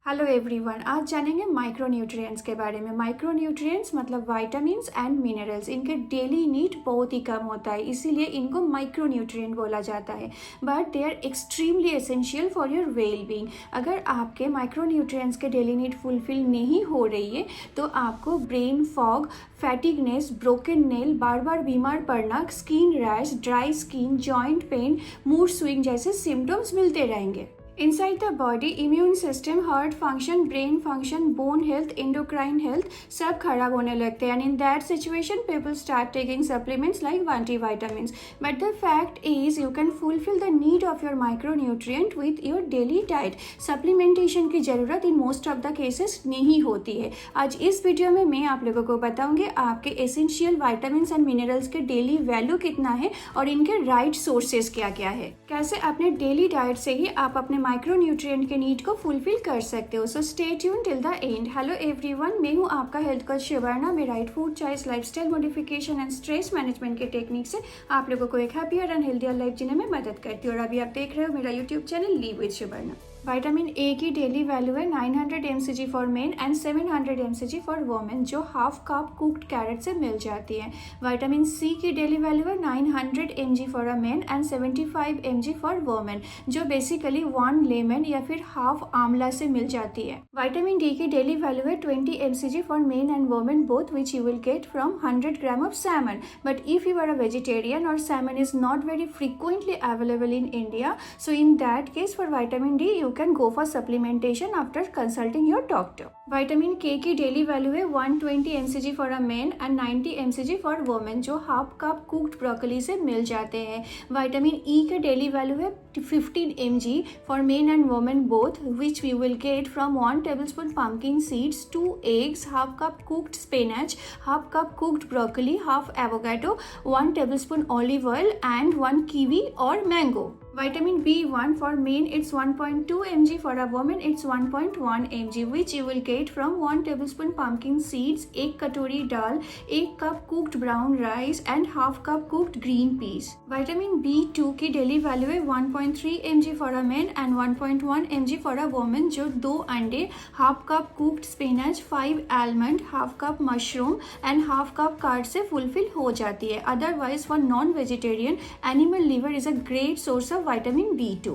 Hello everyone, आज जानेंगे micronutrients के बारे में। माइक्रोन्यूट्रिएंट्स मतलब विटामिन्स एंड मिनरल्स। इनके डेली नीड बहुत ही कम होता है, इसीलिए इनको माइक्रोन्यूट्रिएंट बोला जाता है। But they are extremely essential for your well being. अगर आपके माइक्रोन्यूट्रिएंट्स के डेली नीड फुलफिल नहीं हो रही है तो आपको ब्रेन फॉग, फैटिगनेस, ब्रोकन नेल, बार बार बीमार पड़ना, skin rash, dry skin, joint pain, mood swing जैसे सिम्टम्स मिलते रहेंगे। Inside the body, immune system, heart function, brain function, bone health, endocrine health सब खराब होने लगते हैं। And in that situation, people start taking supplements like multivitamins. But the fact is, you can fulfill the need of your micronutrient with your daily diet. Supplementation की ज़रूरत in most of the cases नहीं होती है। आज इस video में मैं आप लोगों को बताऊंगी आपके एसेंशियल vitamins and minerals के डेली वैल्यू कितना है और इनके राइट सोर्सेज क्या क्या है। कैसे अपने डेली डाइट से ही आप अपने माइक्रोन्यूट्रिएंट के नीड को फुलफिल कर सकते हो। So stay tune till the end. Hello everyone, मैं हूँ आपका हेल्थ कोच शिवर्णा। मैं right food choice, lifestyle modification and stress management के टेक्निक से आप लोगों को एक हैप्पियर एंड हेल्थियर लाइफ जीने में मदद करती हूँ। और अभी आप देख रहे हो मेरा YouTube channel live with Shivarna. Vitamin A की डेली वैल्यू है 900 mcg for men and 700 mcg for women, जो हाफ कप कुक्ड कैरेट से मिल जाती है। विटामिन सी की डेली वैल्यू है 900 mg for a man and 75 mg for women, जो बेसिकली 1 लेमन या फिर हाफ आंवला से मिल जाती है। विटामिन डी की डेली वैल्यू है 20 mcg for men and women both, which you will get from 100 gram of salmon. But if you are a vegetarian और salmon is not very frequently available in India, so in that case for vitamin D you can go for supplementation after consulting your doctor. Vitamin के की daily value है 120 mcg for a man and 90 mcg for women, जो half cup cooked broccoli से मिल जाते हैं। Vitamin E के daily value है 15 mg for men and women both, which we will get from 1 tablespoon pumpkin seeds, 2 eggs, half cup cooked spinach, half cup cooked broccoli, half avocado, 1 tablespoon olive oil and 1 kiwi or mango. Vitamin B1 for men it's 1.2 mg, for a woman it's 1.1 mg, which you will get from 1 tablespoon pumpkin seeds, 1 कटोरी दाल, 1 cup cooked brown rice and half cup cooked green peas. Vitamin B2 की daily value है 1.3 mg for a man and 1.1 mg for a women, जो 2 अंडे, half cup cooked spinach, 5 almond, half cup mushroom and half cup card से fulfil हो जाती है। Otherwise for non vegetarian, animal liver is a great source of vitamin B2।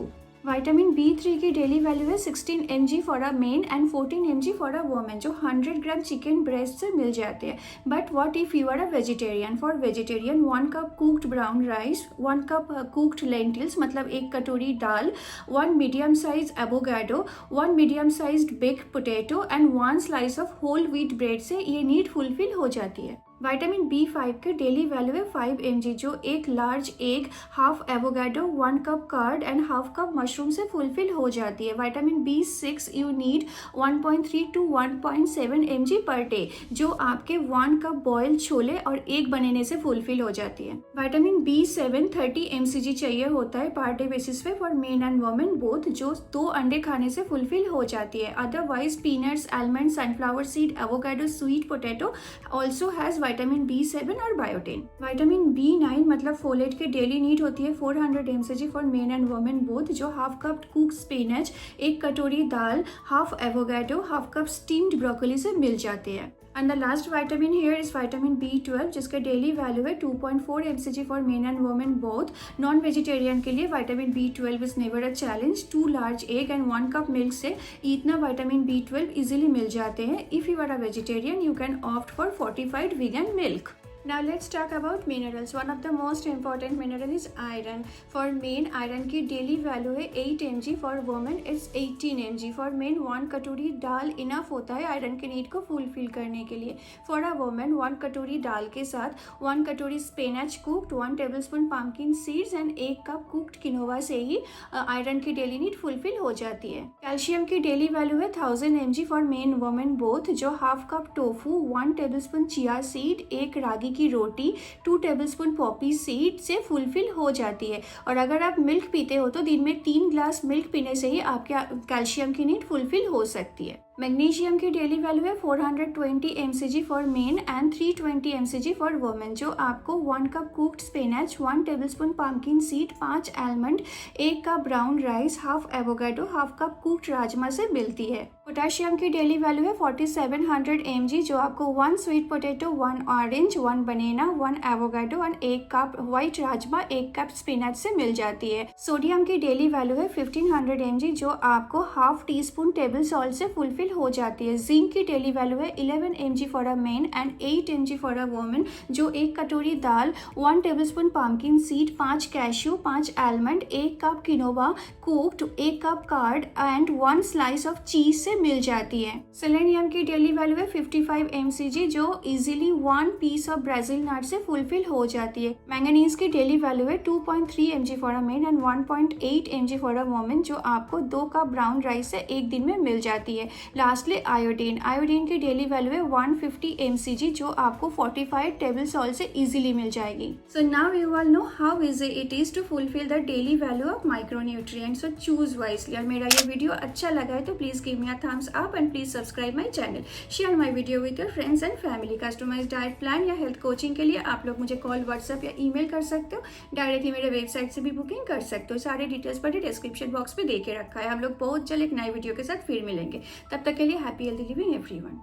Vitamin B3 की daily value है 16 mg for a men and 14 mg for a women, जो 100 gram chicken breast से मिल जाते हैं। But what if you are a vegetarian? For vegetarian 1 cup cooked brown rice, 1 cup cooked lentils मतलब 1 कटोरी दाल, 1 medium size avocado, 1 medium sized baked potato and 1 slice of whole wheat bread से ये need fulfil हो जाती है। Vitamin B5 के daily value है 5 mg, जो एक large egg, half avocado, 1 cup curd and half cup mushroom से फुलफिल हो जाती है। Vitamin B6 you need 1.3 to 1.7 mg per day, जो आपके 1 कप बॉयल छोले और एग बनाने से फुलफिल हो जाती है। विटामिन B7 30 mcg चाहिए होता है पर डे बेसिस पे for men and women both, जो 2 अंडे खाने से फुलफिल हो जाती है। Otherwise peanuts, almond, sunflower seed, avocado, sweet potato also has vitamin B7 और बायोटिन। विटामिन B9 मतलब फोलेट के डेली नीड होती है 400 mcg for men and women both, जो हाफ कप कुक्ड स्पिनच, 1 कटोरी दाल, half avocado, half cup steamed broccoli से मिल जाते हैं। And the last vitamin here is vitamin B12, जिसका डेली वैल्यू है 2.4 mcg for men and women both. Non vegetarian के लिए vitamin B12 is never a challenge. 2 large egg and 1 cup milk से इतना विटामिन B12 इजीली मिल जाते हैं। If you are a vegetarian you can opt for fortified vegan milk. Now let's talk about minerals. One of the most important mineral is iron. For men, iron की daily value है 8 mg, for women it's 18 mg. For men 1 कटोरी दाल enough होता है iron के need को fulfil करने के लिए। For a woman 1 कटोरी दाल के साथ 1 कटोरी spinach cooked, 1 tablespoon pumpkin seeds and 1 cup cooked quinoa से ही आयरन की डेली नीड फुलफिल हो जाती है। कैल्शियम की डेली वैल्यू है 1000 mg for men women both, जो half cup tofu, 1 tablespoon chia seed, 1 रागी की रोटी, 2 टेबलस्पून पॉपी सीड से फुलफिल हो जाती है। और अगर आप मिल्क पीते हो तो दिन में 3 ग्लास मिल्क पीने से ही आपके कैल्शियम की नीड फुलफिल हो सकती है। मैग्नीशियम की डेली वैल्यू है 420 mcg for men and 320 mcg for women, जो आपको 1 cup cooked spinach, 1 tablespoon pumpkin seed, 5 almond, 1 cup brown rice, half avocado, half cup cooked rajma से मिलती है। पोटाशियम की डेली वैल्यू है 4700 mg, जो आपको 1 स्वीट पोटैटो, 1 ऑरेंज, 1 बनाना, 1 एवोकाडो और 1 cup white rajma, 1 cup spinach से मिल जाती है। सोडियम की डेली वैल्यू है 1500 mg, जो आपको half tea spoon table salt से फुलफिल हो जाती है। जिंक की डेली वैल्यू है 11 mg for a man and 8 mg for a women, जो 1 कटोरी दाल, 1 tablespoon pumpkin seed, 5 cashew, 5 almond, 1 cup quinoa cooked, 1 cup card and 1 slice of चीज से मिल जाती है। सेलेनियम की डेली वैल्यू है 55 mcg, जो easily 1 piece of Brazil nut से फुलफिल हो जाती है। मैंगनीज की डेली वैल्यू है 2.3 mg for a man and 1.8 mg for a women, जो आपको 2 कप ब्राउन राइस से एक दिन में मिल जाती है। लास्टली आयोडीन की डेली वैल्यू है 150 mcg, जो आपको 45 टेबल सॉल्ट से इजीली मिल जाएगी। So now you all know how easy it is to fulfil the daily value of micronutrients, so choose wisely. और मेरा ये वीडियो अच्छा लगा है तो please give me a thumbs up and please subscribe my channel, share my video with your friends and family. Customised diet plan या health coaching के लिए आप लोग मुझे कॉल, व्हाट्सएप या ईमेल कर सकते हो। डायरेक्टली मेरे वेबसाइट से भी बुकिंग कर सकते हो। सारे डिटेल्स पर डिस्क्रिप्शन बॉक्स में दे के रखा है। हम लोग बहुत जल्द एक नए वीडियो के साथ फिर मिलेंगे। तब तक के लिए हैप्पी हेल्दी लिविंग एवरीवन।